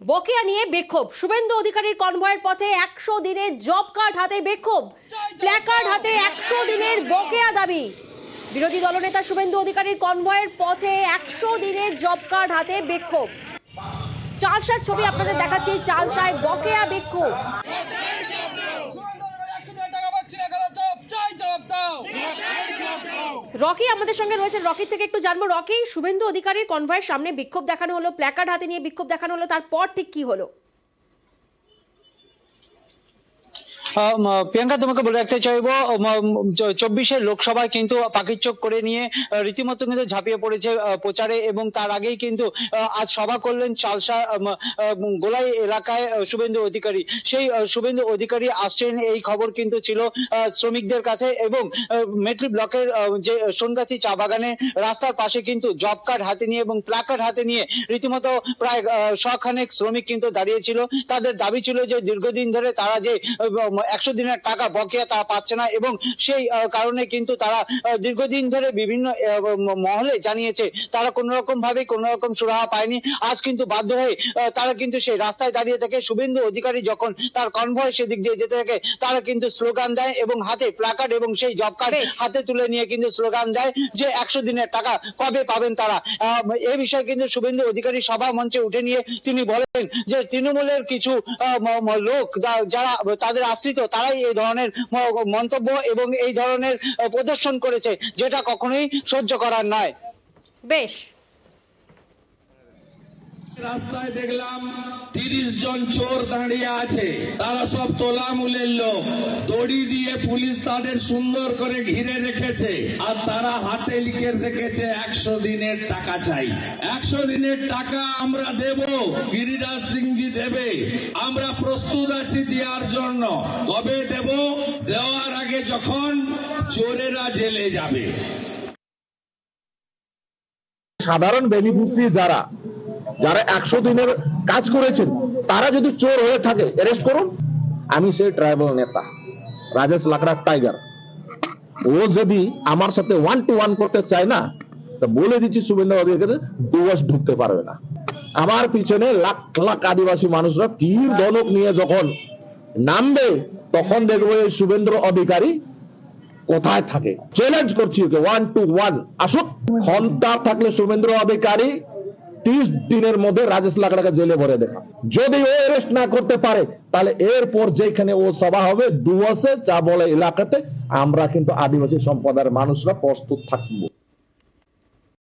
বকেয়া নিয়ে বিক্ষোভ, শুভেন্দু অধিকারীর কনভয়ের পথে 100 দিনের জব কার্ড হাতে বিক্ষোভ, প্ল্যাকার্ড হাতে 100 দিনের বকেয়া দাবি। বিরোধী দলনেতা শুভেন্দু অধিকারীর কনভয়ের পথে 100 দিনের জব কার্ড হাতে বিক্ষোভ। চালসার ছবি আপনাদের দেখাচ্ছি, চালসায় বকেয়া বিক্ষোভ। রকি আমাদের সঙ্গে রয়েছেন, রকির থেকে একটু জানবো। রকি, শুভেন্দু অধিকারীর কনভয়ের সামনে বিক্ষোভ দেখানো হলো, প্ল্যাকার্ড হাতে নিয়ে বিক্ষোভ দেখানো হলো, তারপর ঠিক কি হলো? প্রিয়াঙ্কা, তোমাকে বলে রাখতে চাইবো 24-এর লোকসভায় কিন্তু পাখির চোখ করে নিয়ে রীতিমতো কিন্তু ঝাঁপিয়ে পড়েছে প্রচারে, এবং তার আগেই কিন্তু আজ সভা করলেন চালসা গোলাই এলাকায় শুভেন্দু অধিকারী। সেই শুভেন্দু অধিকারী আসছেন, এই খবর কিন্তু ছিল শ্রমিকদের কাছে, এবং মেট্রি ব্লকের যে সোনগাছি চা বাগানে রাস্তার পাশে কিন্তু জব কার্ড হাতে নিয়ে এবং প্ল্যাকার্ড হাতে নিয়ে রীতিমতো প্রায় শখানেক শ্রমিক কিন্তু দাঁড়িয়েছিল। তাদের দাবি ছিল যে দীর্ঘদিন ধরে তারা যে 100 দিনের টাকা বকেয়া তা পাচ্ছে না, এবং সেই কারণে কিন্তু তারা দীর্ঘদিন ধরে বিভিন্ন মহলে জানিয়েছে তারা কোন রকম ভাবে কোন রকম সুরাহা পায়নি। আজ কিন্তু বাধ্য হয়ে তারা কিন্তু সেই রাস্তায় দাঁড়িয়ে থাকে। শুভেন্দু অধিকারী যখন তার কনভয় সেদিক দিয়ে যেতে থাকে, তারা কিন্তু স্লোগান দেয় এবং হাতে প্ল্যাকার্ড এবং সেই জব কার্ড হাতে তুলে নিয়ে কিন্তু স্লোগান দেয় যে 100 দিনের টাকা কবে পাবেন তারা। এই বিষয়ে কিন্তু শুভেন্দু অধিকারী সভা মঞ্চে উঠে নিয়ে তিনি বলেন যে তৃণমূলের কিছু লোক যারা তাদের আশ্রিত, তারাই এই ধরনের মন্তব্য এবং এই ধরনের প্রদর্শন করেছে, যেটা কখনোই সহ্য করার নয়। বেশ, রাস্তায় দেখলাম 30 জন চোর দাঁড়িয়ে আছে, তারা সব তোলামূলের লোক। দড়ি দিয়ে পুলিশ তাদের সুন্দর করে ঘিরে রেখেছে, আর তারা হাতে লিখে রেখেছে 100 দিনের টাকা চাই। 100 দিনের টাকা আমরা দেব, গিরিরাজ সিংজি দেবে, আমরা প্রস্তুত আছি দেওয়ার জন্য। কবে দেব? দেওয়ার আগে যখন চোরেরা জেলে যাবে। সাধারণ বেনিফিশিয়ারি যারা 100 দিনের কাজ করেছেন, তারা যদি চোর হয়ে থাকে অ্যারেস্ট করুন। আমি সেই ট্রাইবাল নেতা রাজেশ লাকড়া টাইগার, ও যদি আমার সাথে 1-to-1 করতে চায় না, তো বলে দিচ্ছি শুভেন্দু অধিকারী দুয়াস ঢুকতে পারবে না। আমার পিছনে লাখ লাখ আদিবাসী মানুষরা তীর ধনুক নিয়ে যখন নামবে, তখন দেখবো এই শুভেন্দু অধিকারী কোথায় থাকে। চ্যালেঞ্জ করছি ওকে 1-to-1 আসুক। ক্ষমতা থাকলে শুভেন্দু অধিকারী 30 দিনের মধ্যে রাজেশ লাকড়াকে জেলে ভরে দেখা। যদি ও অ্যারেস্ট না করতে পারে, তাহলে এরপর যেখানে ও সভা হবে ডুয়াসে চা বলে এলাকাতে, আমরা কিন্তু আদিবাসী সম্প্রদায়ের মানুষরা প্রস্তুত থাকবো।